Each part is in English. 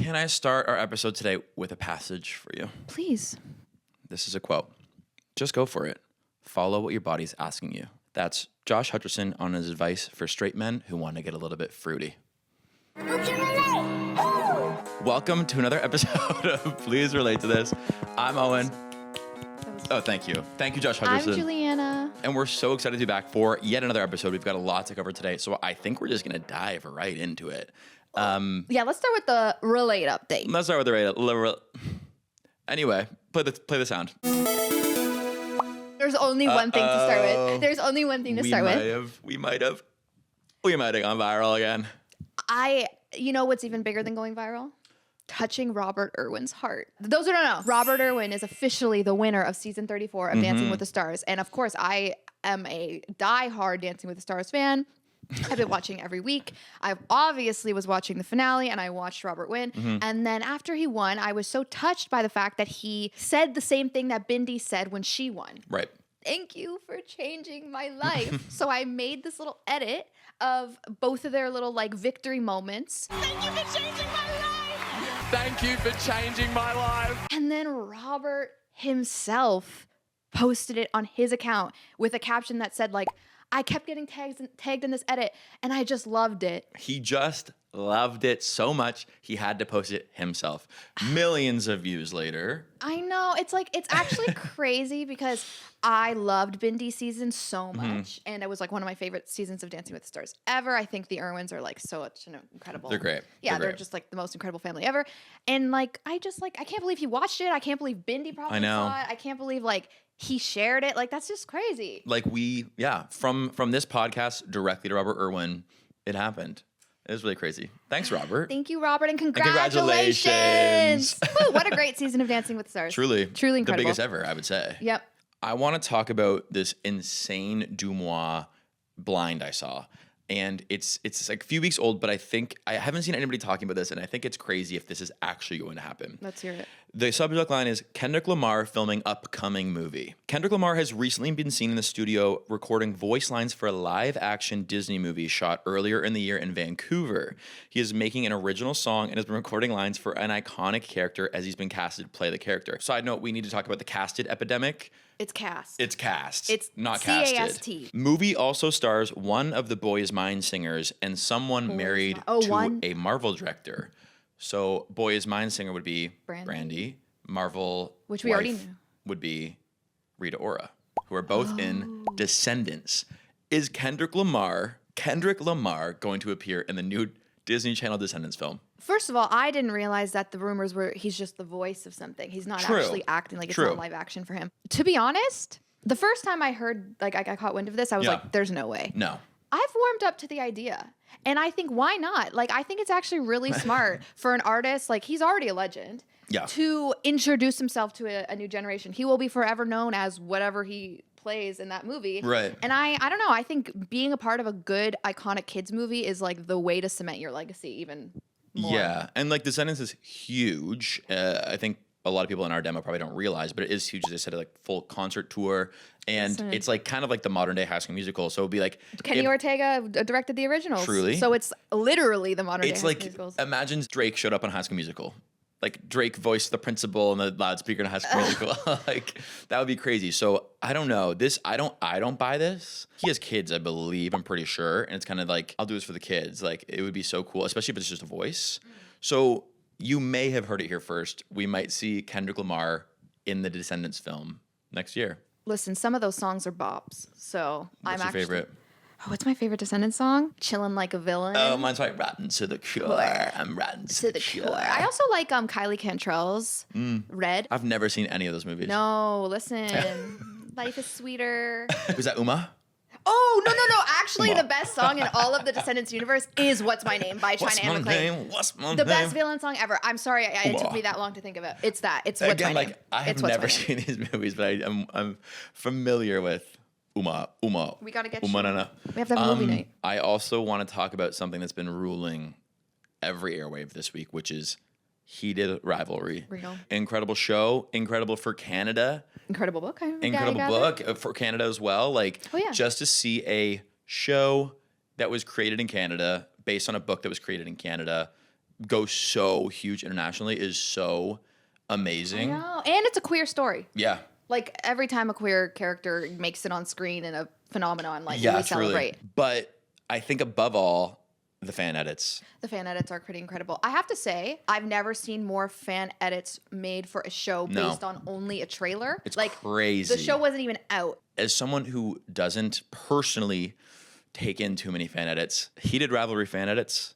Can I start our episode today with a passage for you? Please. This is a quote. Just go for it. Follow what your body's asking you. That's Josh Hutcherson on his advice for straight men who want to get a little bit fruity. Welcome to another episode of Please Relate to This. I'm Owen. Oh, thank you. Thank you, Josh Hutcherson. I'm Juliana. And we're so excited to be back for yet another episode. We've got a lot to cover today, so I think we're just going to dive right into it. Yeah, let's start with the relate update. Let's start with the rate. Anyway, play the sound. There's only one thing to start with. There's only one thing to start with. We might have gone viral again. You know what's even bigger than going viral? Touching Robert Irwin's heart. Those who don't know, Robert Irwin is officially the winner of season 34 of Dancing with the Stars. And of course, I am a diehard Dancing with the Stars fan. I've been watching every week. I obviously was watching the finale and I watched Robert win. And then after he won, I was so touched by the fact that he said the same thing that Bindi said when she won. Right. Thank you for changing my life. So I made this little edit of both of their little like victory moments. Thank you for changing my life. Thank you for changing my life. And then Robert himself posted it on his account with a caption that said like, I kept getting tagged in this edit and I just loved it. He just loved it so much, he had to post it himself. Millions of views later. I know. It's like, it's actually crazy because I loved Bindi's season so much. And it was like one of my favorite seasons of Dancing with the Stars ever. I think the Irwins are like such an incredible. They're great. Yeah, they're just like the most incredible family ever. And like, I can't believe he watched it. I can't believe Bindi probably saw it. I can't believe like he shared it. Like, that's just crazy. Like from this podcast directly to Robert Irwin, it happened. It was really crazy. Thanks, Robert. Thank you, Robert, and congratulations. Woo, what a great season of Dancing with the Stars. Truly incredible. The biggest ever, I would say. Yep. I want to talk about this insane Dumois blind I saw. And it's like a few weeks old, but I haven't seen anybody talking about this, and I think it's crazy if this is actually going to happen. Let's hear it. The subject line is Kendrick Lamar filming upcoming movie. Kendrick Lamar has recently been seen in the studio recording voice lines for a live-action Disney movie shot earlier in the year in Vancouver. He is making an original song and has been recording lines for an iconic character as he's been casted to play the character. Side note, we need to talk about the casted epidemic. It's cast. It's cast. It's not C-A-S-T. casted. Movie also stars one of the Boy Is Mine singers and someone married to a Marvel director. So Boy Is Mine singer would be Brandy. Marvel, which we already knew, would be Rita Ora, who are both in Descendants. Is Kendrick Lamar going to appear in the new Disney Channel Descendants film? First of all, I didn't realize that the rumors were he's just the voice of something. He's not actually acting, like it's not live action for him. To be honest, the first time I heard, like I caught wind of this, I was like, there's no way. No. I've warmed up to the idea. And I think, why not? Like, I think it's actually really smart for an artist, like he's already a legend, to introduce himself to a new generation. He will be forever known as whatever he plays in that movie. Right. And I don't know, I think being a part of a good, iconic kids movie is like the way to cement your legacy even more. Yeah, and like Descendants is huge. I think a lot of people in our demo probably don't realize, but it is huge. They said like full concert tour, and it's like kind of like the modern day High School Musical. So it'd be like Kenny Ortega directed the originals. Truly. So it's literally the modern day High School Musicals. Imagine Drake showed up on High School Musical. Like Drake voiced the principal and the loudspeaker in High School Musical. Like that would be crazy. So I don't know. I don't buy this. He has kids, I believe. I'm pretty sure. And it's kind of like, I'll do this for the kids. Like it would be so cool, especially if it's just a voice. So you may have heard it here first. We might see Kendrick Lamar in the Descendants film next year. Listen, some of those songs are bops. So What's your favorite? Oh, what's my favorite Descendants song? Chillin' Like a Villain. Oh, mine's like Rotten to the Core. I'm rotten to the core. I also like Kylie Cantrell's Red. I've never seen any of those movies. No, listen. Life is sweeter. Was that Uma? Oh, no. Actually, the best song in all of the Descendants universe is What's My Name by China and McClain. What's my name? The best villain song ever. I'm sorry, it took me that long to think of it. It's that. It's What's My Name. I have never seen these movies, but I'm familiar with Uma. We gotta get Uma. We have to have a movie night. I also want to talk about something that's been ruling every airwave this week, which is Heated Rivalry. Real. Incredible show. Incredible for Canada. Incredible book. Incredible book for Canada as well. Like, just to see a show that was created in Canada, based on a book that was created in Canada, go so huge internationally is so amazing. No, and it's a queer story. Yeah. Like every time a queer character makes it on screen in a phenomenon, like we Truly. celebrate. But I think above all, the fan edits. The fan edits are pretty incredible. I have to say, I've never seen more fan edits made for a show based on only a trailer. It's like crazy. The show wasn't even out. As someone who doesn't personally take in too many fan edits, Heated Rivalry fan edits,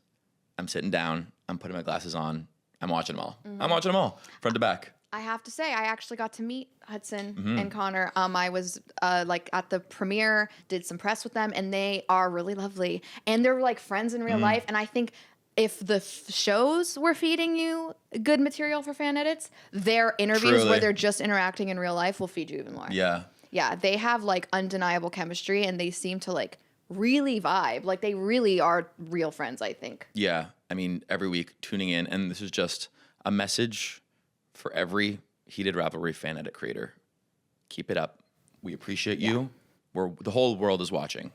I'm sitting down, I'm putting my glasses on, I'm watching them all. I'm watching them all, front to back. I have to say, I actually got to meet Hudson and Connor. I was like at the premiere, did some press with them, and they are really lovely. And they're like friends in real life. And I think if the shows were feeding you good material for fan edits, their interviews Truly. where they're just interacting in real life will feed you even more. Yeah. Yeah, they have like undeniable chemistry, and they seem to like really vibe. Like they really are real friends, I think. Yeah. I mean, every week tuning in, and this is just a message for every Heated Rivalry fan edit creator. Keep it up. We appreciate you. The whole world is watching.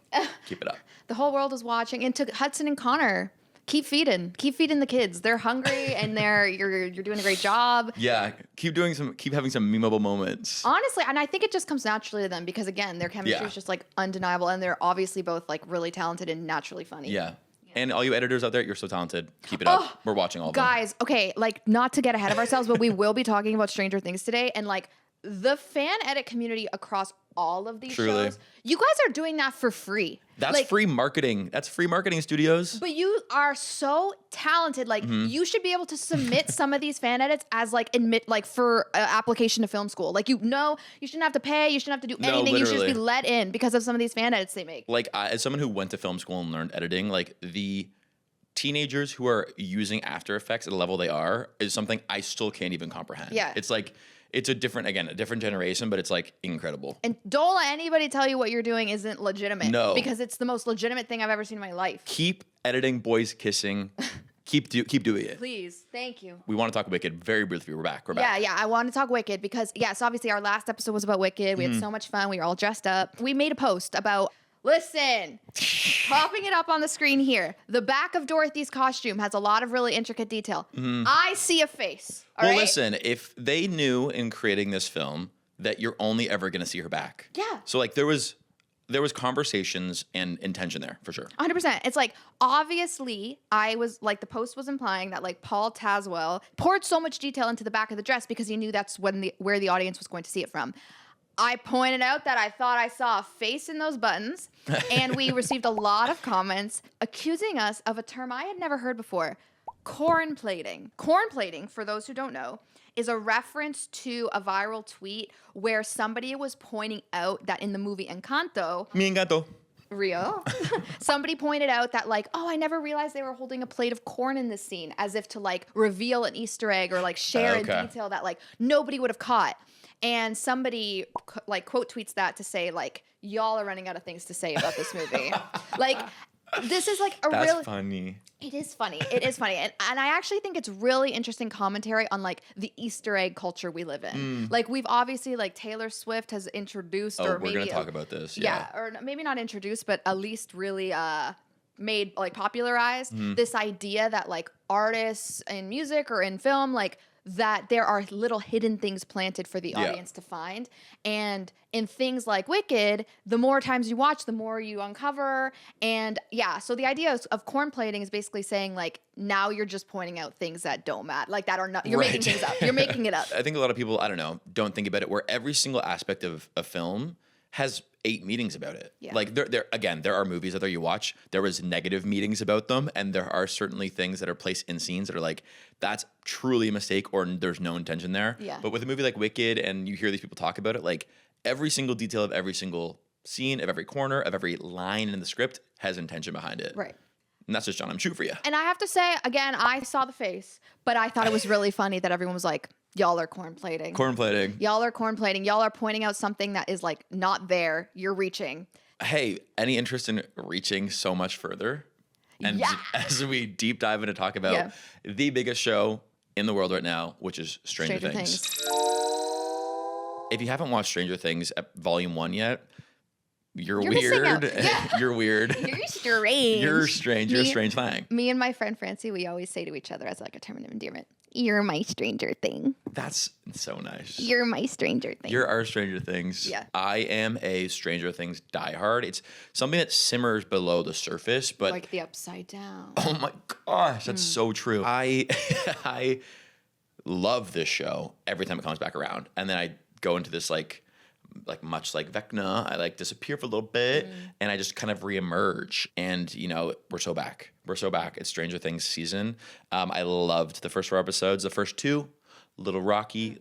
Keep it up. The whole world is watching. And to Hudson and Connor, keep feeding the kids. They're hungry and you're doing a great job. Yeah, keep having some memeable moments. Honestly, and I think it just comes naturally to them because again, their chemistry is just like undeniable, and they're obviously both like really talented and naturally funny. Yeah. And all you editors out there, you're so talented. Keep it up. We're watching all of them. Guys, okay, like not to get ahead of ourselves, but we will be talking about Stranger Things today, and like the fan edit community across all of these Truly. shows, you guys are doing that for free. That's like, free marketing. That's free marketing studios. But you are so talented. Like you should be able to submit some of these fan edits as like for application to film school. Like you shouldn't have to pay. You shouldn't have to do anything. You should just be let in because of some of these fan edits they make. Like as someone who went to film school and learned editing, like the teenagers who are using After Effects at the level they are is something I still can't even comprehend. Yeah. It's like, it's a different generation, but it's like incredible. And don't let anybody tell you what you're doing isn't legitimate. No. Because it's the most legitimate thing I've ever seen in my life. Keep editing boys kissing. keep doing it. Please. Thank you. We want to talk Wicked very briefly. We're back. Yeah. I want to talk Wicked because, yes, obviously our last episode was about Wicked. We had so much fun. We were all dressed up. We made a post about, listen, popping it up on the screen here. The back of Dorothy's costume has a lot of really intricate detail. I see a face. All right? Listen, if they knew in creating this film that you're only ever going to see her back. Yeah. So like there was conversations and intention there for sure. 100%. It's like, obviously, I was like, the post was implying that like Paul Tazwell poured so much detail into the back of the dress because he knew that's where the audience was going to see it from. I pointed out that I thought I saw a face in those buttons, and we received a lot of comments accusing us of a term I had never heard before, corn plating. Corn plating, for those who don't know, is a reference to a viral tweet where somebody was pointing out that in the movie Encanto, Mi encanto. Rio, somebody pointed out that like, oh, I never realized they were holding a plate of corn in this scene, as if to like reveal an Easter egg or like share a detail that like nobody would have caught. And somebody like quote tweets that to say like, y'all are running out of things to say about this movie. Like, this is like That's funny. It is funny. It is funny. And I actually think it's really interesting commentary on like the Easter egg culture we live in. Like we've obviously like Taylor Swift has introduced we're going to talk about this. Yeah. Or maybe not introduced, but at least really made like popularized this idea that like artists in music or in film, like that there are little hidden things planted for the audience to find. And in things like Wicked, the more times you watch, the more you uncover. And yeah, so the idea of corn plating is basically saying like, now you're just pointing out things that don't matter, like that are not, you're making things up. You're making it up. I think a lot of people, I don't know, don't think about it, where every single aspect of a film has 8 meetings about it. Yeah. Like there are movies out there you watch, there was negative meetings about them, and there are certainly things that are placed in scenes that are like, that's truly a mistake or there's no intention there. Yeah. But with a movie like Wicked, and you hear these people talk about it, like every single detail of every single scene, of every corner, of every line in the script has intention behind it. Right. And that's just John, I'm shooting for you. And I have to say, again, I saw the face, but I thought it was really funny that everyone was like, y'all are corn plating. Corn plating. Y'all are corn plating. Y'all are pointing out something that is like not there. You're reaching. Hey, any interest in reaching so much further? And as we deep dive into talk about the biggest show in the world right now, which is Stranger Things. If you haven't watched Stranger Things at Volume 1 yet, You're missing out. weird. Yeah. You're weird. You're strange. You're strange. You're a strange thing. Me and my friend Francie, we always say to each other as like a term of endearment, "You're my stranger thing." That's so nice. You're my stranger thing. You're our Stranger Things. Yeah. I am a Stranger Things diehard. It's something that simmers below the surface, but like the upside down. oh my gosh, that's so true. I love this show every time it comes back around, and then I go into this like much like Vecna, I like disappear for a little bit, and I just kind of reemerge. And you know, we're so back. We're so back. It's Stranger Things season. I loved the first 4 episodes. The first 2, little rocky,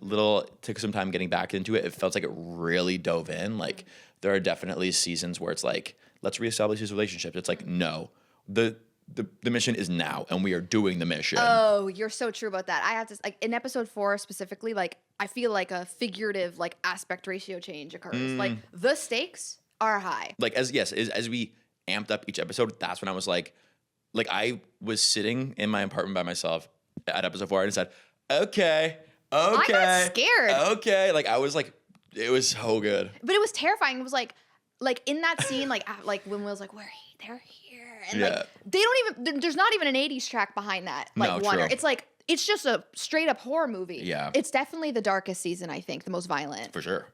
took some time getting back into it. It felt like it really dove in. Like there are definitely seasons where it's like, let's reestablish these relationships. It's like, no, the mission is now, and we are doing the mission. Oh, you're so true about that. I have to like in episode 4 specifically, like I feel like a figurative like aspect ratio change occurs. Like the stakes are high. Like as we amped up each episode, that's when I was like I was sitting in my apartment by myself at episode 4 and I said, okay. I got scared. Okay. Like I was like, it was so good. But it was terrifying. It was like in that scene, like when Will's like, they're here. And like they don't even there's not even an 80s track behind that. Like No, Wonder. true. It's like it's just a straight up horror movie. Yeah. It's definitely the darkest season, I think, the most violent. For sure.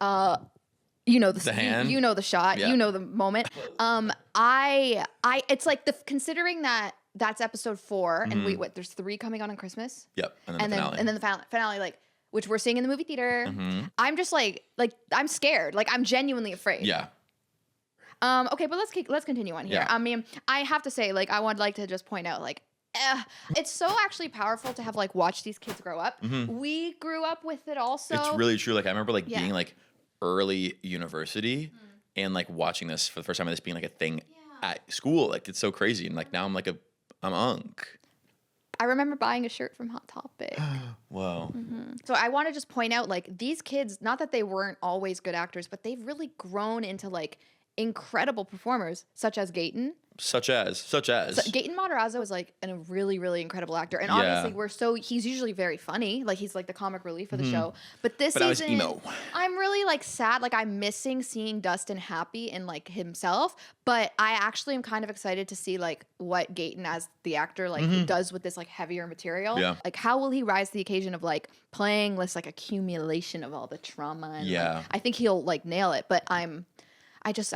You know The hand. You know the shot. Yeah. You know the moment. I it's like considering that that's episode 4 and wait, there's 3 coming on Christmas. Yep. And then the finale. the finale, like which we're seeing in the movie theater. I'm just like I'm scared. Like I'm genuinely afraid. Yeah. Okay, but let's continue on here. Yeah. I mean, I have to say, like, I would like to just point out, like, it's so actually powerful to have like watched these kids grow up. We grew up with it also. It's really true. Like I remember like being like early university and like watching this for the first time and this being like a thing at school. Like it's so crazy. And like now I'm unk. I remember buying a shirt from Hot Topic. Whoa. So I want to just point out, like, these kids, not that they weren't always good actors, but they've really grown into like incredible performers, such as Gaten. Such as. So Gaten Matarazzo is like a really, really incredible actor. And obviously he's usually very funny. Like he's like the comic relief of the show. But this season, I was emo. I'm really like sad. Like I'm missing seeing Dustin happy and like himself. But I actually am kind of excited to see like what Gaten as the actor like does with this like heavier material. Yeah. Like how will he rise to the occasion of like playing this like accumulation of all the trauma. And, like, I think he'll like nail it. But I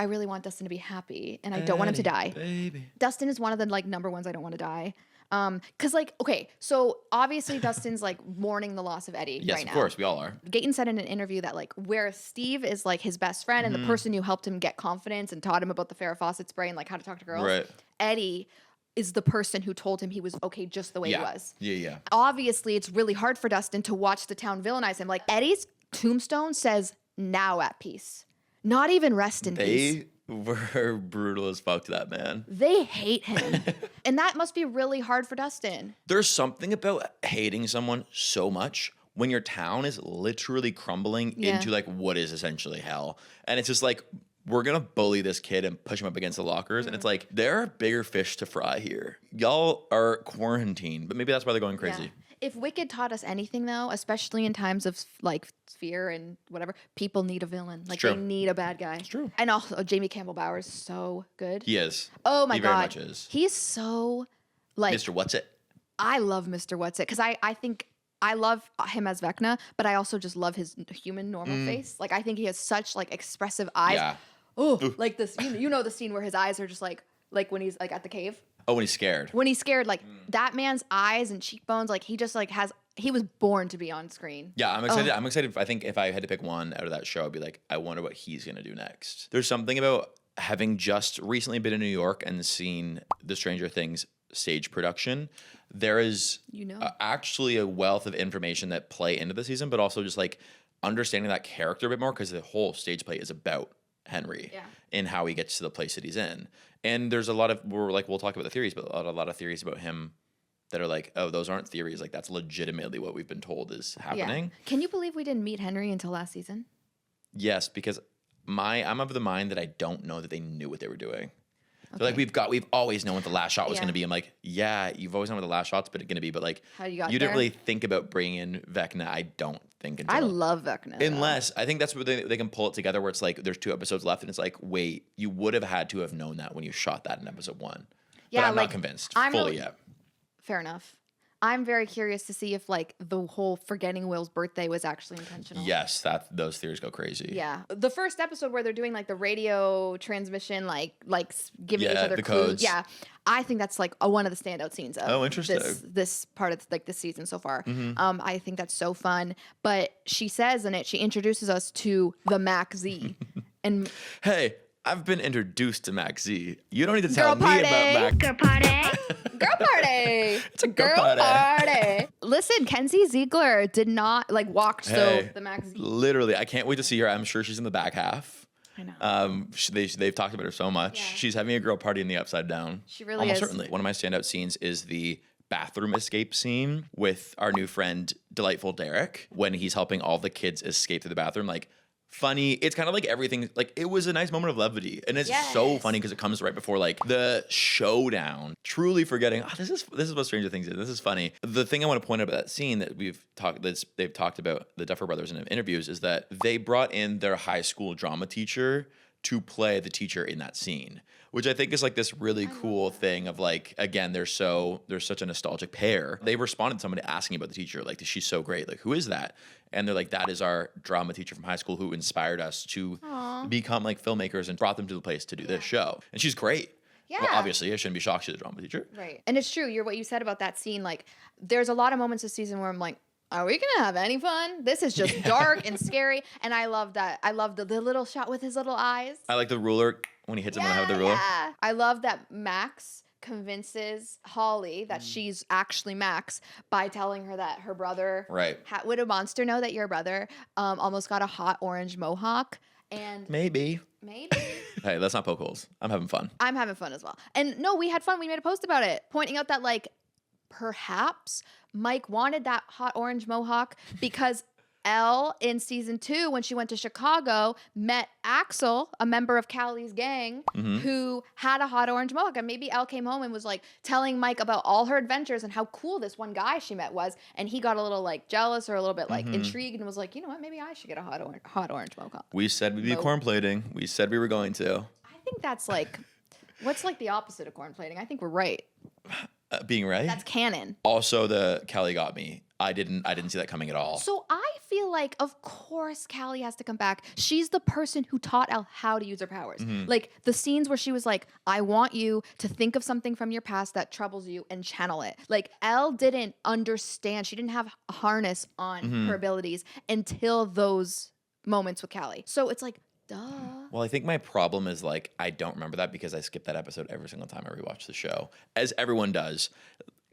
really want Dustin to be happy, and I don't want him to die. Baby. Dustin is one of the like number ones I don't want to die. Cause like, okay, so obviously Dustin's like mourning the loss of Eddie Yes, right now. of course, we all are. Gaten said in an interview that like where Steve is like his best friend and the person who helped him get confidence and taught him about the Farrah Fawcett spray and like how to talk to girls. Right. Eddie is the person who told him he was okay just the way he was. Yeah. Obviously, it's really hard for Dustin to watch the town villainize him. Like Eddie's tombstone says now at peace. Not even rest in peace. They were brutal as fuck to that man. They hate him. And that must be really hard for Dustin. There's something about hating someone so much when your town is literally crumbling into like what is essentially hell. And it's just like, we're going to bully this kid and push him up against the lockers. And it's like, there are bigger fish to fry here. Y'all are quarantined, but maybe that's why they're going crazy. Yeah. If Wicked taught us anything, though, especially in times of like fear and whatever, people need a villain. Like they need a bad guy. It's true. And also, Jamie Campbell Bower is so good. He is. Oh my he god, very much is. He's so like Mr. What's It? I love Mr. What's It because I think I love him as Vecna, but I also just love his human normal face. Like I think he has such like expressive eyes. Yeah. Oh, like this. You know the scene where his eyes are just like when he's like at the cave. Oh, when he's scared. When he's scared, like that man's eyes and cheekbones, like he just like he was born to be on screen. Yeah, I'm excited. I'm excited. I think if I had to pick one out of that show, I'd be like, I wonder what he's gonna do next. There's something about having just recently been in New York and seen the Stranger Things stage production. There is actually a wealth of information that play into the season, but also just like understanding that character a bit more because the whole stage play is about Henry and how he gets to the place that he's in. And there's a lot of we'll talk about the theories, but a lot of theories about him that are like, oh, those aren't theories. Like that's legitimately what we've been told is happening. Yeah. Can you believe we didn't meet Henry until last season? Yes, because I'm of the mind that I don't know that they knew what they were doing. They're like, we've always known what the last shot was Yeah. going to be. I'm like, yeah, you've always known what the last shot's going to be, but like, How you got didn't there? really think about bringing in Vecna. I don't think until. I love Vecna. though. Unless, I think that's where they can pull it together where it's like, there's 2 episodes left and it's like, wait, you would have had to have known that when you shot that in episode 1. Yeah, but I'm like, not convinced I'm fully really- yet. Fair enough. I'm very curious to see if like the whole forgetting Will's birthday was actually intentional. Yes, those theories go crazy. Yeah. The first episode where they're doing like the radio transmission, like giving each Yeah, other the clues. codes. Yeah. I think that's like one of the standout scenes of Interesting. this part of like this season so far. I think that's so fun. But she says in it, she introduces us to the Mac Z. And Hey, I've been introduced to Mac Z. You don't need to tell me party. about Mac. Girl party. Girl party. It's a girl party. Listen, Kenzie Ziegler did not like walked Hey, so the Mac Z. literally, I can't wait to see her. I'm sure she's in the back half. I know. They've talked about her so much. Yeah. She's having a girl party in the Upside Down. She really Almost is. certainly. One of my standout scenes is the bathroom escape scene with our new friend, Delightful Derek, when he's helping all the kids escape through the bathroom. Like, funny. It's kind of like everything. Like, it was a nice moment of levity, and it's so Yes. funny because it comes right before like the showdown. Truly forgetting. Oh, this is what Stranger Things is. This is funny. The thing I want to point out about that scene that they've talked about the Duffer Brothers in interviews is that they brought in their high school drama teacher to play the teacher in that scene, which I think is like this really cool thing of like, again, they're such a nostalgic pair. They responded to somebody asking about the teacher, like, she's so great. Like, who is that? And they're like, that is our drama teacher from high school who inspired us to become like filmmakers and brought them to the place to do this show. And she's great. Yeah. Well, obviously, I shouldn't be shocked she's a drama teacher. Right. And it's true. What you said about that scene. Like, there's a lot of moments this season where I'm like, are we gonna have any fun? This is just dark and scary. And I love that. I love the little shot with his little eyes. I like the ruler when he hits him on the head with the ruler. Yeah. I love that Max convinces Holly that she's actually Max by telling her that her brother. Right. Would a monster know that your brother almost got a hot orange mohawk? And Maybe. maybe. Hey, let's not poke holes. I'm having fun. I'm having fun as well. And no, we had fun. We made a post about it, pointing out that like perhaps Mike wanted that hot orange mohawk because Elle in season 2, when she went to Chicago, met Axel, a member of Callie's gang, who had a hot orange mohawk. And maybe Elle came home and was like telling Mike about all her adventures and how cool this one guy she met was. And he got a little like jealous or a little bit like intrigued and was like, you know what, maybe I should get a hot orange mohawk. We said we'd be corn plating. We said we were going to. I think that's like, what's like the opposite of corn plating? I think we're right. Being right. That's canon. Also, the Callie got me. I didn't see that coming at all. So I feel like, of course, Callie has to come back. She's the person who taught Elle how to use her powers. Like the scenes where she was like, I want you to think of something from your past that troubles you and channel it. Like Elle didn't understand. She didn't have a harness on her abilities until those moments with Callie. So it's like, duh. Well, I think my problem is like I don't remember that because I skip that episode every single time I rewatch the show, as everyone does.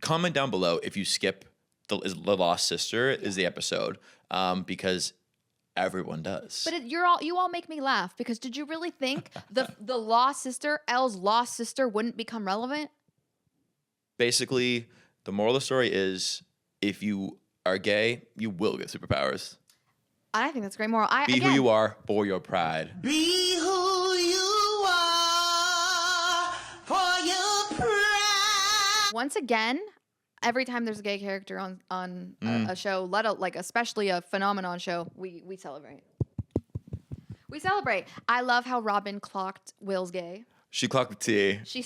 Comment down below if you skip the Lost Sister is the episode, because everyone does. But you all make me laugh because did you really think the lost sister, Elle's lost sister, wouldn't become relevant? Basically, the moral of the story is if you are gay, you will get superpowers. I think that's a great moral. Be who you are for your pride. Be who you are for your pride. Once again, every time there's a gay character on a show, like especially a phenomenon show, we celebrate. We celebrate. I love how Robin clocked Will's gay. She clocked the T. She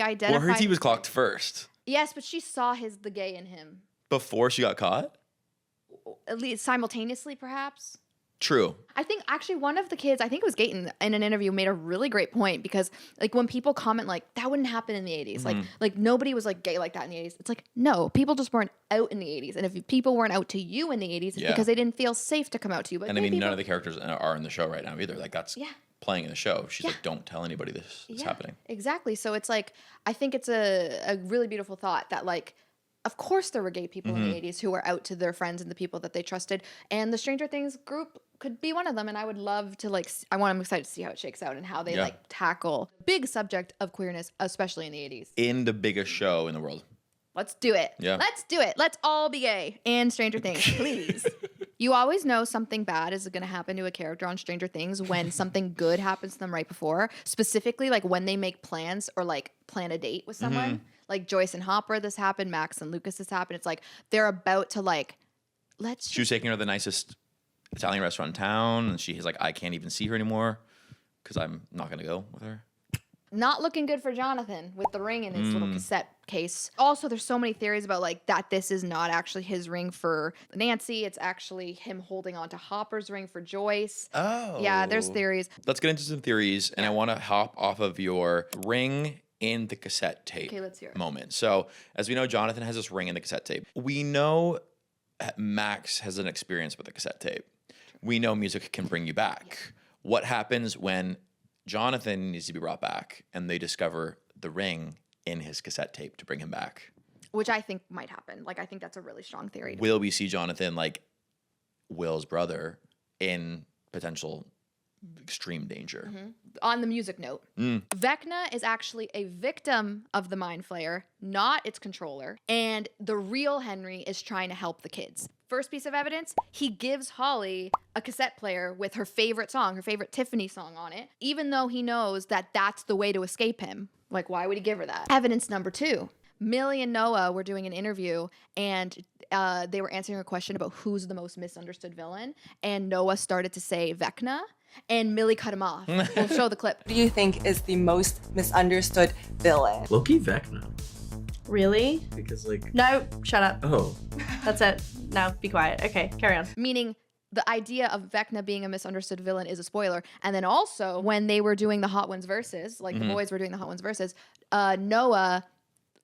identified. Well, her T was clocked first. Yes, but she saw the gay in him. Before she got caught? At least simultaneously, perhaps. True. I think actually one of the kids, I think it was Gayton, in an interview made a really great point because like when people comment like that wouldn't happen in the 80s, like nobody was like gay like that in the 80s. It's like, no, people just weren't out in the 80s. And if people weren't out to you in the 80s, it's because they didn't feel safe to come out to you. But And I mean, none of the characters are in the show right now either. Like that's Yeah. playing in the show. She's like, don't tell anybody this is happening. Exactly. So it's like, I think it's a really beautiful thought that like, of course there were gay people in the 80s who were out to their friends and the people that they trusted. And the Stranger Things group could be one of them. And I would love to I'm excited to see how it shakes out and how they like tackle the big subject of queerness, especially in the 80s. In the biggest show in the world. Let's do it. Yeah. Let's do it. Let's all be gay and Stranger Things, please. You always know something bad is going to happen to a character on Stranger Things when something good happens to them right before. Specifically, like when they make plans or like plan a date with someone. Like Joyce and Hopper, this happened. Max and Lucas, this happened. It's like they're about to like, She was taking her to the nicest Italian restaurant in town, and she's like, I can't even see her anymore because I'm not going to go with her. Not looking good for Jonathan with the ring in his little cassette case. Also, there's so many theories about like that this is not actually his ring for Nancy. It's actually him holding on to Hopper's ring for Joyce. Oh. Yeah, there's theories. Let's get into some theories, and I want to hop off of your ring in the cassette tape let's hear it. moment. So, as we know, Jonathan has this ring in the cassette tape. We know Max has an experience with the cassette tape. We know music can bring you back. What happens when Jonathan needs to be brought back and they discover the ring in his cassette tape to bring him back? Which I think might happen. Like, I think that's a really strong theory. Will we see Jonathan, like Will's brother, in potential extreme danger? On the music note, Vecna is actually a victim of the Mind Flayer, not its controller. And the real Henry is trying to help the kids. First piece of evidence, he gives Holly a cassette player with her favorite song, her favorite Tiffany song on it, even though he knows that that's the way to escape him. Like, why would he give her that? Evidence number 2. Millie and Noah were doing an interview, and they were answering a question about who's the most misunderstood villain, and Noah started to say Vecna, and Millie cut him off. We'll show the clip. Who do you think is the most misunderstood villain? Loki Vecna. Really? Because, like... No, shut up. Oh. That's it. Now be quiet. Okay, carry on. Meaning the idea of Vecna being a misunderstood villain is a spoiler. And then also, when they were doing the Hot Ones verses, like the boys were doing the Hot Ones verses, Noah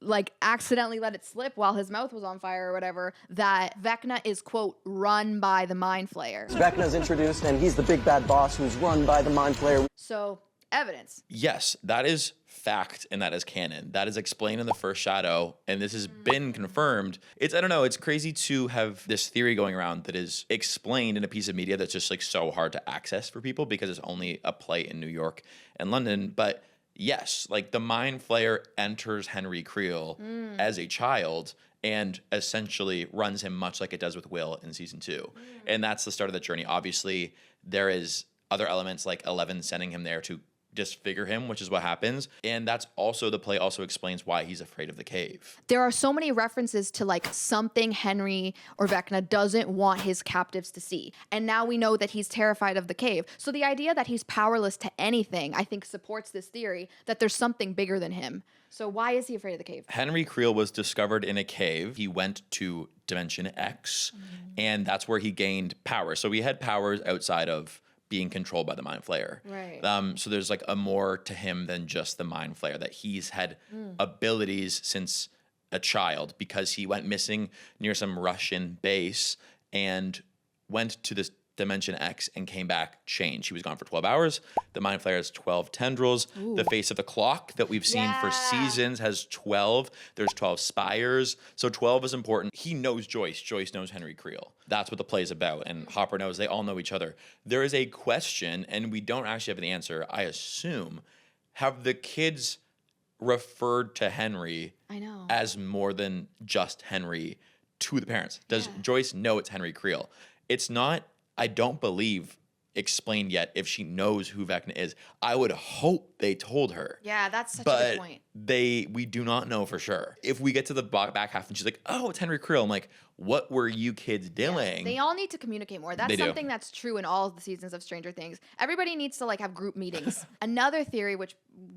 like accidentally let it slip while his mouth was on fire or whatever, that Vecna is, quote, run by the Mind Flayer. Vecna's introduced, and he's the big bad boss who's run by the Mind Flayer. So, evidence. Yes, that is fact, and that is canon. That is explained in the first shadow, and this has been confirmed. I don't know, it's crazy to have this theory going around that is explained in a piece of media that's just like so hard to access for people because it's only a play in New York and London, but yes, like the Mind Flayer enters Henry Creel as a child and essentially runs him much like it does with Will in season 2. And that's the start of the journey. Obviously, there is other elements like Eleven sending him there to disfigure him, which is what happens. And that's also, the play also explains why he's afraid of the cave. There are so many references to like something Henry or Vecna doesn't want his captives to see. And now we know that he's terrified of the cave. So the idea that he's powerless to anything, I think, supports this theory that there's something bigger than him. So why is he afraid of the cave? Henry Creel was discovered in a cave. He went to Dimension X, and that's where he gained power. So he had powers outside of being controlled by the Mind Flayer. Right. So there's like a more to him than just the Mind Flayer, that he's had abilities since a child because he went missing near some Russian base and went to this Dimension X and came back changed. He was gone for 12 hours. The Mind Flayer has 12 tendrils. The face of the clock that we've seen for seasons has 12. There's 12 spires. So 12 is important. He knows Joyce. Joyce knows Henry Creel. That's what the play is about. And Hopper knows. They all know each other. There is a question, and we don't actually have the answer, I assume. Have the kids referred to Henry as more than just Henry to the parents? Does Joyce know it's Henry Creel? It's not, I don't believe, explained yet if she knows who Vecna is. I would hope they told her. Yeah, that's such a But good point. we do not know for sure. If we get to the back half and she's like, oh, it's Henry Creel, I'm like, what were you kids doing? They all need to communicate more. That's They do. something that's true in all of the seasons of Stranger Things. Everybody needs to like have group meetings. Another theory, which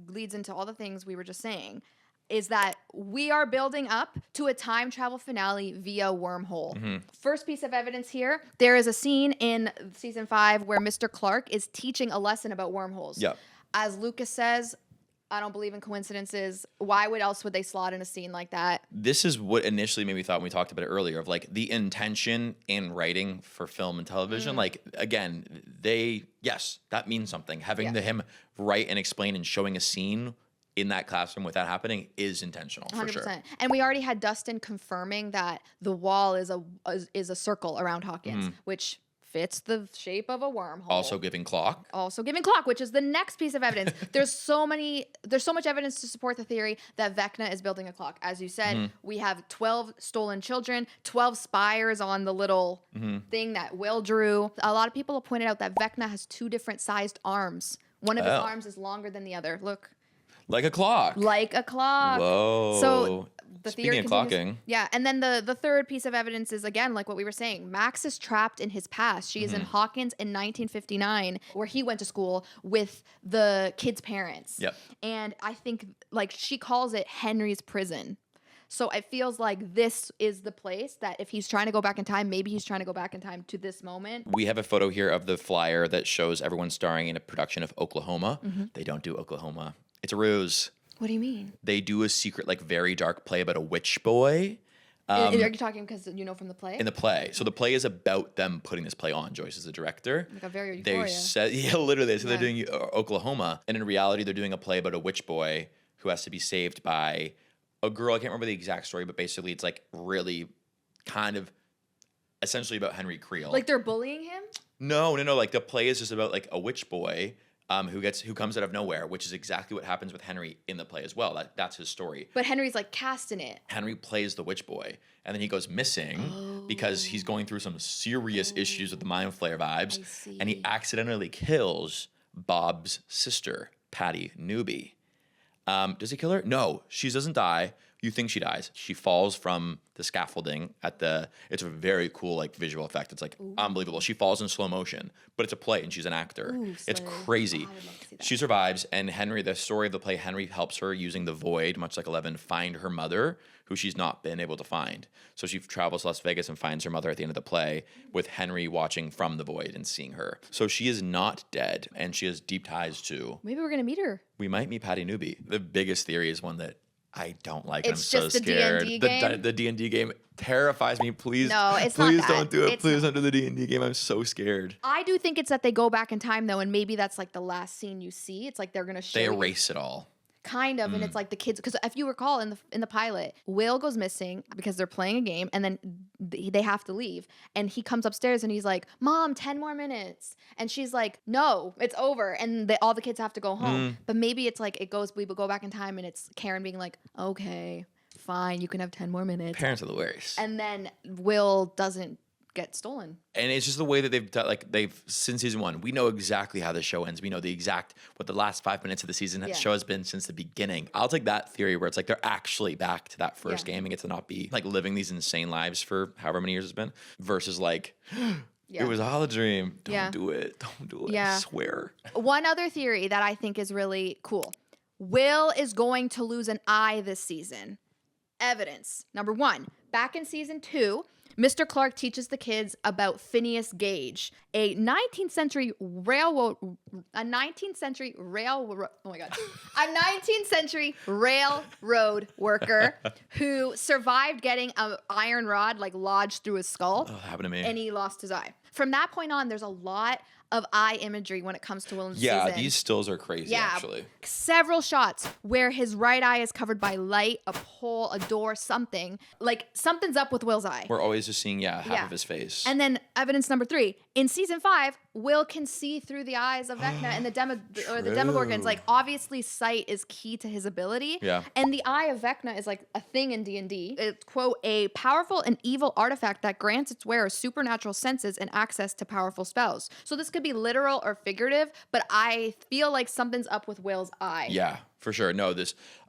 leads into all the things we were just saying, is that we are building up to a time travel finale via wormhole. First piece of evidence here, there is a scene in season 5 where Mr. Clark is teaching a lesson about wormholes. Yep. As Lucas says, I don't believe in coincidences. Why else would they slot in a scene like that? This is what initially made me thought when we talked about it earlier, of like the intention in writing for film and television. Like, again, yes, that means something. Having him write and explain and showing a scene in that classroom with that happening is intentional, 100%. For sure. And we already had Dustin confirming that the wall is a circle around Hawkins, which fits the shape of a wormhole. Also giving clock. Also giving clock, which is the next piece of evidence. There's so much evidence to support the theory that Vecna is building a clock. As you said, we have 12 stolen children, 12 spires on the little thing that Will drew. A lot of people have pointed out that Vecna has 2 different sized arms. One of his arms is longer than the other. Look. Like a clock. Like a clock. Whoa. So the theory Speaking of continues. clocking. Yeah, and then the third piece of evidence is, again, like what we were saying. Max is trapped in his past. She is in Hawkins in 1959, where he went to school with the kid's parents. Yep. And I think, like, she calls it Henry's prison. So it feels like this is the place that if he's trying to go back in time, maybe he's trying to go back in time to this moment. We have a photo here of the flyer that shows everyone starring in a production of Oklahoma. They don't do Oklahoma. It's a ruse. What do you mean? They do a secret, like, very dark play about a witch boy. Are you talking because you know from the play? In the play. So the play is about them putting this play on. Joyce is the director. Like a very They Euphoria. said, yeah, literally. So they're doing Oklahoma. And in reality, they're doing a play about a witch boy who has to be saved by a girl. I can't remember the exact story, but basically it's like really kind of essentially about Henry Creel. Like they're bullying him? No. Like the play is just about like a witch boy who comes out of nowhere, which is exactly what happens with Henry in the play as well. That's his story. But Henry's like cast in it. Henry plays the witch boy, and then he goes missing because he's going through some serious issues with the mind flayer vibes, and he accidentally kills Bob's sister, Patty Newby. Does he kill her? No, she doesn't die. You think she dies. She falls from the scaffolding it's a very cool like visual effect. It's like unbelievable. She falls in slow motion, but it's a play and she's an actor. It's crazy. I would love to see that. She survives, and Henry, the story of the play, Henry helps her using the void, much like 11, find her mother, who she's not been able to find. So she travels to Las Vegas and finds her mother at the end of the play, with Henry watching from the void and seeing her. So she is not dead, and she has deep ties to. Maybe we're gonna meet her. We might meet Patty Newby. The biggest theory is one that I don't like. It's I'm so just the scared. D&D game? The D&D game terrifies me. Please, No, it's not please that. don't do it. It's Please don't do the D&D game. I'm so scared. I do think it's that they go back in time though, and maybe that's like the last scene you see. It's like they're gonna show They you. erase it all. Kind of, and it's like the kids, because if you recall in the pilot, Will goes missing because they're playing a game, and then they have to leave, and he comes upstairs and he's like, "Mom, 10 more minutes," and she's like, "No, it's over," and all the kids have to go home. But maybe it's like we go back in time, and it's Karen being like, "Okay, fine, you can have 10 more minutes," Parents are the worst. and then Will doesn't get stolen. And it's just the way that they've done, like since season 1, we know exactly how the show ends. We know what the last 5 minutes of the season show has been since the beginning. I'll take that theory where it's like they're actually back to that first game and get to not be like living these insane lives for however many years it's been, versus like it was all a dream. Don't do it. Don't do it. Yeah. I swear. One other theory that I think is really cool. Will is going to lose an eye this season. Evidence. Number 1, back in season 2, Mr. Clark teaches the kids about Phineas Gage, a 19th century railroad worker who survived getting an iron rod like lodged through his skull. Oh, that happened to me. And he lost his eye. From that point on, there's a lot of eye imagery when it comes to Will in the Yeah, season. these stills are crazy, actually. Several shots where his right eye is covered by light, a pole, a door, something. Like something's up with Will's eye. We're always just seeing, half of his face. And then evidence number 3, in season 5, Will can see through the eyes of Vecna and the Demogorgons. Like obviously sight is key to his ability. Yeah. And the eye of Vecna is like a thing in D&D. It's, quote, a powerful and evil artifact that grants its wearer supernatural senses and access to powerful spells. So this could be literal or figurative, but I feel like something's up with Will's eye. Yeah, for sure. No,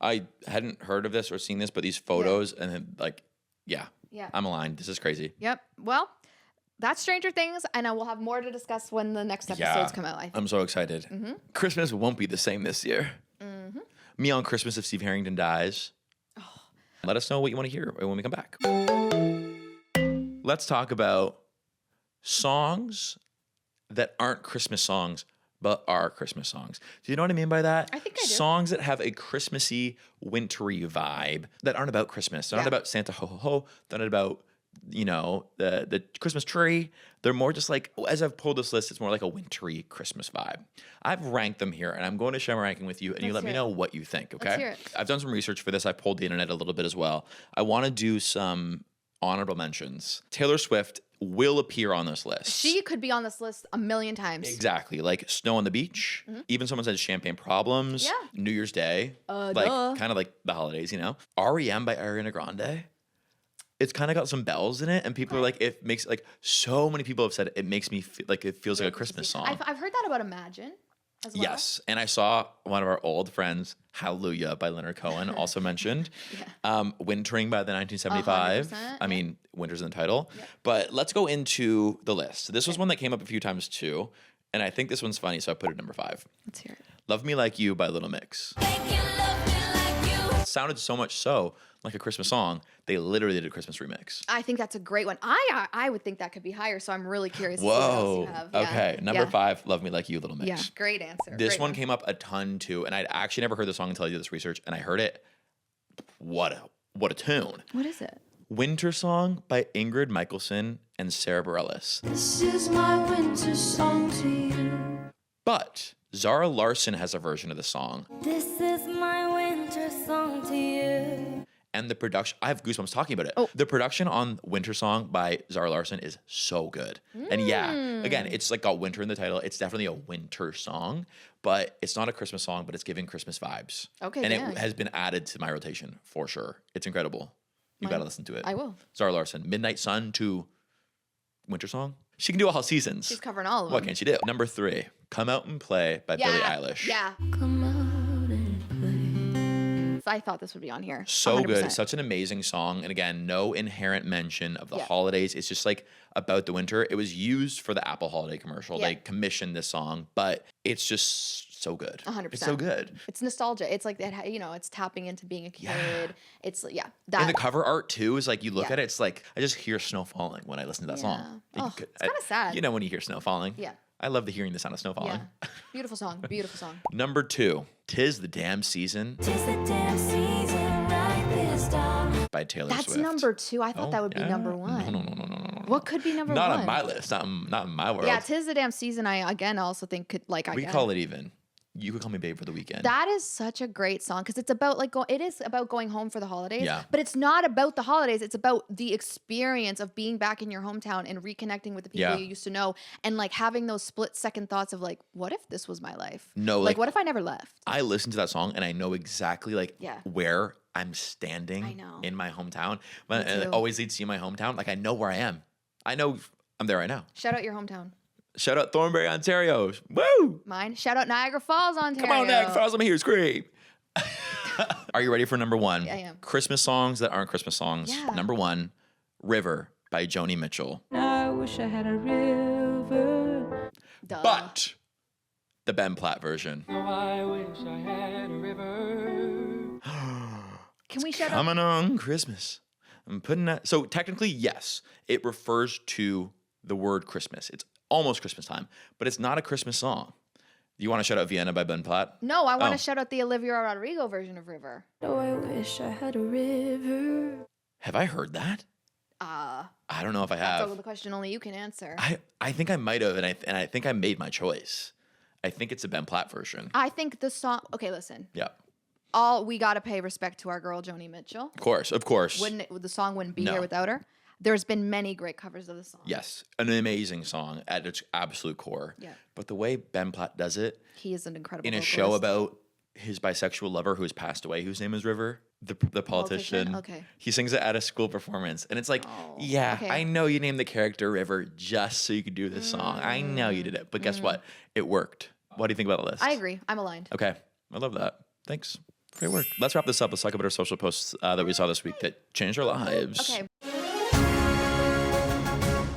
I hadn't heard of this or seen this, but these photos and then yeah, I'm aligned. This is crazy. Yep. Well, that's Stranger Things, and we'll have more to discuss when the next episodes come out, I think. I'm so excited. Christmas won't be the same this year. Me on Christmas if Steve Harrington dies. Let us know what you want to hear when we come back. Let's talk about songs that aren't Christmas songs, but are Christmas songs. Do you know what I mean by that? I think I do. Songs that have a Christmassy, wintry vibe that aren't about Christmas. They're not about Santa ho ho ho. They're not about, the Christmas tree. They're more just like, as I've pulled this list, it's more like a wintry Christmas vibe. I've ranked them here, and I'm going to share my ranking with you, and you let me know what you think, okay? Let's hear it. I've done some research for this. I pulled the internet a little bit as well. I want to do some honorable mentions. Taylor Swift will appear on this list. She could be on this list a million times. Exactly. Like Snow on the Beach. Even someone says Champagne Problems. Yeah. New Year's Day. Duh. Kind of like the holidays, you know? REM by Ariana Grande. It's kind of got some bells in it. And people are like, it makes, like, so many people have said it makes me feel like it feels like a Christmas song. I've heard that about Imagine as well. Yes. And I saw one of our old friends, Hallelujah by Leonard Cohen, also mentioned. Wintering by the 1975. 100%, I mean, winter's in the title. But let's go into the list. This was one that came up a few times too. And I think this one's funny, so I put it number 5. Let's hear it. Love Me Like You by Little Mix. It sounded so much so like a Christmas song, they literally did a Christmas remix. I think that's a great one. I would think that could be higher, so I'm really curious to see what else you have. Yeah. Okay. Number 5, Love Me Like You, Little Mix. Yeah, great answer. This Great one came up a ton too, and I'd actually never heard the song until I did this research, and I heard it. What a tune. What is it? Winter Song by Ingrid Michaelson and Sarah Bareilles. This is my winter song to you. But Zara Larsson has a version of the song. This is my winter song to you. And the production, I have goosebumps talking about it. Oh. The production on Winter Song by Zara Larsson is so good. And yeah, again, it's like got winter in the title. It's definitely a winter song, but it's not a Christmas song, but it's giving Christmas vibes. Okay, and dang. it has been added to my rotation for sure. It's incredible. You got to listen to it. I will. Zara Larsson, Midnight Sun to Winter Song. She can do all seasons. She's covering all of them. What can she do? Number 3, Come Out and Play by Billie Eilish. Yeah. Come out and play. I thought this would be on here. So 100%. good. Such an amazing song. And again, no inherent mention of the Yeah. holidays. It's just like about the winter. It was used for the Apple holiday commercial. Yeah. They commissioned this song, but it's just so good. 100%. It's so good. It's nostalgia. It's like that. It's tapping into being a kid. Yeah. It's And that. the cover art too is like you look Yeah. at it, it's like I just hear snow falling when I listen to that song. Oh, it's kinda sad. You know when you hear snow falling. Yeah. I love the hearing the sound of snow falling. Yeah. Beautiful song. Beautiful song. Number 2, Tis the Damn Season Tis the damn season like this time. by Taylor That's Swift. number 2. I thought Oh, that would be yeah. number 1. No. What could be number Not 1? on my list. Not in my world. Yeah, 'Tis the Damn Season. I again also think could like we call it even. You could call me babe for the weekend. That is such a great song because it's about it is about going home for the holidays. Yeah. But it's not about the holidays. It's about the experience of being back in your hometown and reconnecting with the people Yeah. you used to know and like having those split second thoughts of like, what if this was my life? No, like like- what if I never left? I listen to that song and I know exactly like Yeah. where I'm standing I know. in my hometown. But Me it too. always leads to my hometown. Like I know where I am. I know I'm there right now. Shout out your hometown. Shout out Thornbury, Ontario. Woo! Mine. Shout out Niagara Falls, Ontario. Come on, Niagara Falls. Let me hear you scream. Are you ready for number 1? Yeah, I am. Christmas songs that aren't Christmas songs. Yeah. Number 1, River by Joni Mitchell. I wish I had a river. Duh. But the Ben Platt version. I wish I had a river. Can we shout out? Coming on Christmas. I'm putting that. So technically, yes, it refers to the word Christmas. It's almost Christmas time, but it's not a Christmas song. You want to shout out Vienna by Ben Platt? No, I want to Oh. shout out the Olivia Rodrigo version of River. Oh, I wish I had a river. Have I heard that? I don't know if I That's have. the question only you can answer. I think I might have, and I think I made my choice. I think it's a Ben Platt version. I think the song. Okay, listen. Yeah, We gotta pay respect to our girl Joni Mitchell. of course. The song wouldn't be No. here without her. There's been many great covers of the song. Yes, an amazing song at its absolute core. Yeah. But the way Ben Platt does it He is an incredible in a vocalist. show about his bisexual lover who has passed away, whose name is River, the politician. Okay. He sings it at a school performance, and it's like, Oh, yeah, okay. I know you named the character River just so you could do this song. I know you did it, but guess what? It worked. What do you think about the list? I agree. I'm aligned. Okay, I love that. Thanks. Great work. Let's wrap this up. Let's talk about our social posts that we saw this week that changed our lives. Okay.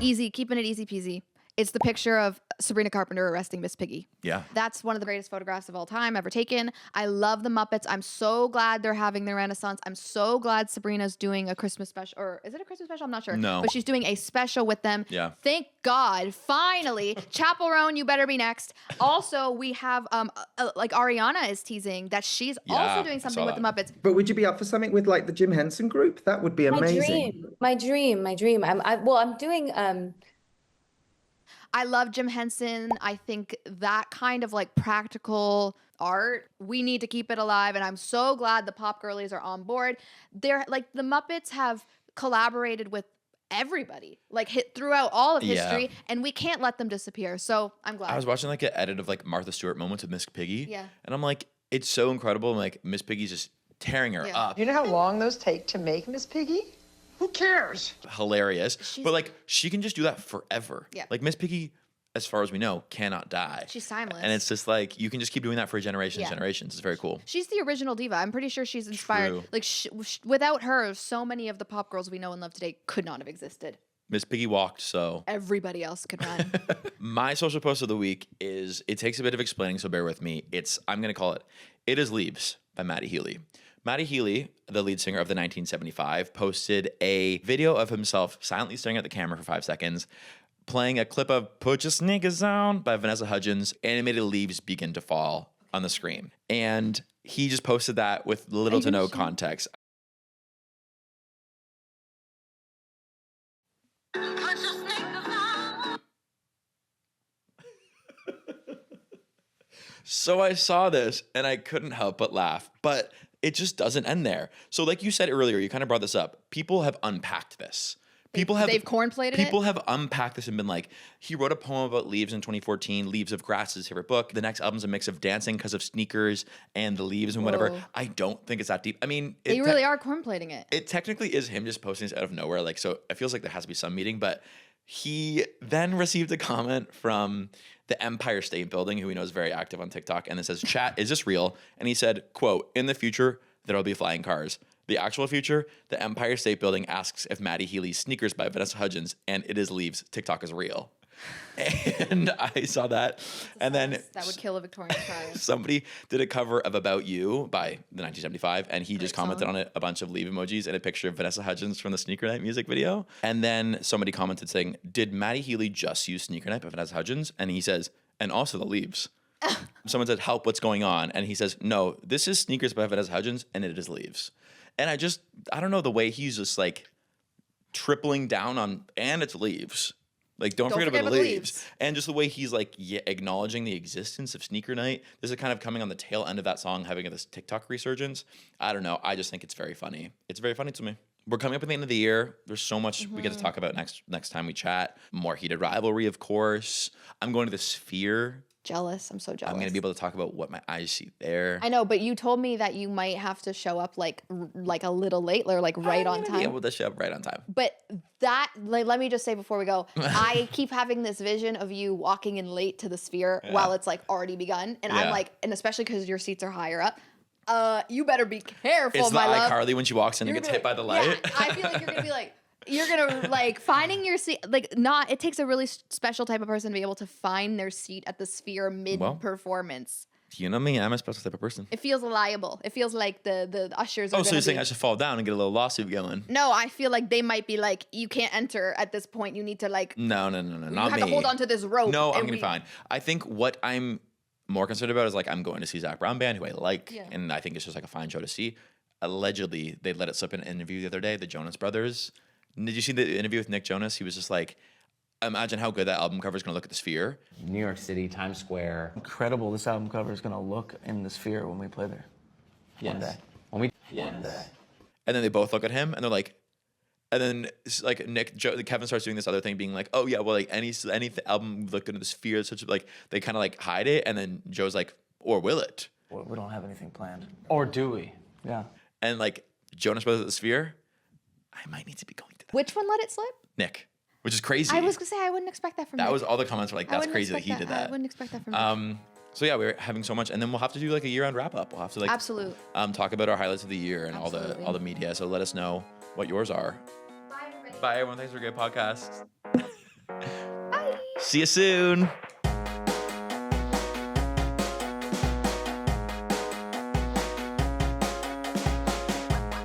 Easy, keeping it easy peasy. It's the picture of Sabrina Carpenter arresting Miss Piggy. Yeah. That's one of the greatest photographs of all time ever taken. I love the Muppets. I'm so glad they're having their renaissance. I'm so glad Sabrina's doing a Christmas special. Or is it a Christmas special? I'm not sure. No. But she's doing a special with them. Yeah. Thank God. Finally. Chapel Roan, you better be next. Also, we have, like Ariana is teasing that she's Yeah, also doing I something saw with the that. Muppets. But would you be up for something with like the Jim Henson group? That would be amazing. My dream. I'm doing I love Jim Henson. I think that kind of like practical art, we need to keep it alive. And I'm so glad the Pop Girlies are on board. They're like the Muppets have collaborated with everybody, like hit throughout all of Yeah. history, and we can't let them disappear. So I'm glad. I was watching like an edit of like Martha Stewart moments with Miss Piggy. Yeah. And I'm like, it's so incredible. Like Miss Piggy's just tearing her Yeah. up. You know how long those take to make, Miss Piggy? Who cares? Hilarious. But like she can just do that forever. Yeah. Like Miss Piggy, as far as we know, cannot die. She's timeless. And it's just like you can just keep doing that for generations, Yeah. generations. It's very cool. She's the original diva. I'm pretty sure she's inspired. True. Like without her, so many of the pop girls we know and love today could not have existed. Miss Piggy walked, so Everybody else could run. my social post of the week is, it takes a bit of explaining, so bear with me. I'm going to call it It Is Leaves by Maddie Healy. Maddie Healy, the lead singer of the 1975, posted a video of himself silently staring at the camera for 5 seconds, playing a clip of Put Your Sneakers On by Vanessa Hudgens. Animated leaves begin to fall on the screen. And he just posted that with little to no context. So I saw this and I couldn't help but laugh, but it just doesn't end there. So like you said earlier, you kind of brought this up. People have unpacked this. They've cornplated it? People have unpacked this and been like, he wrote a poem about leaves in 2014. Leaves of Grass is his favorite book. The next album's a mix of dancing because of sneakers and the leaves and whatever. Whoa. I don't think it's that deep. I mean, They really are cornplating it. it technically is him just posting this out of nowhere. Like, so it feels like there has to be some meeting, but he then received a comment from the Empire State Building, who we know is very active on TikTok, and it says, "Chat, is this real?" And he said, quote, "In the future, there'll be flying cars. The actual future, the Empire State Building asks if Maddie Healy's Sneakers by Vanessa Hudgens and It Is Leaves TikTok is real." And I saw that. And then That would kill a Victorian child. somebody did a cover of About You by the 1975, and he just commented on it, a bunch of leave emojis and a picture of Vanessa Hudgens from the Sneaker Night music video. And then somebody commented saying, "Did Maddie Healy just use Sneaker Night by Vanessa Hudgens?" And he says, "And also the leaves." Someone said, "Help, what's going on?" And he says, "No, this is Sneakers by Vanessa Hudgens and It Is Leaves." And I don't know, the way he's just like tripling down on, and it's leaves. Like, don't forget about the leaves. And just the way he's like acknowledging the existence of Sneaker Night. This is kind of coming on the tail end of that song, having this TikTok resurgence. I don't know. I just think it's very funny. It's very funny to me. We're coming up at the end of the year. There's so much we get to talk about next time we chat. More Heated Rivalry, of course. I'm going to the Sphere. Jealous. I'm so jealous. I'm going to be able to talk about what my eyes see there. I know, but you told me that you might have to show up like a little late or like right on time. Be able to show up right on time. But that, like, let me just say before we go, I keep having this vision of you walking in late to the Sphere while it's like already begun, and I'm like, and especially because your seats are higher up. You better be careful, It's my the love. iCarly when she walks in and gets hit by the light. Yeah, I feel like you're gonna be like. You're gonna like finding your seat, like not. It takes a really special type of person to be able to find their seat at the Sphere mid-performance. You know me, I'm a special type of person. It feels liable. It feels like the ushers. Oh, are so you're saying I should fall down and get a little lawsuit going? No, I feel like they might be like, you can't enter at this point. You need to like. No, not You me. have to hold on to this rope. No, I'm and gonna be fine. I think what I'm more concerned about is like I'm going to see Zach Brown Band, who I like, and I think it's just like a fine show to see. Allegedly, they let it slip in an interview the other day. The Jonas Brothers. Did you see the interview with Nick Jonas? He was just like, imagine how good that album cover is going to look at the Sphere. New York City, Times Square. Incredible this album cover is going to look in the Sphere when we play there. Yes. One day. When we One day. And then they both look at him and they're like, and then it's like Kevin starts doing this other thing, being like, "Oh yeah, well like any album look into the Sphere," such like they kind of like hide it, and then Joe's like, "Or will it?" We don't have anything planned. Or do we? Yeah. And like Jonas Brothers at the Sphere, I might need to be going to that. Which one let it slip? Nick, which is crazy. I was gonna say I wouldn't expect that from. That Nick. was all the comments were like, I "That's wouldn't crazy that expect he did that." I wouldn't expect that from. Nick. So yeah, we're having so much, and then we'll have to do like a year-end wrap-up. We'll have to like Absolute. Talk about our highlights of the year and all Absolutely. the media. So let us know what yours are. Bye everyone. Thanks for a great podcast. Bye. See you soon.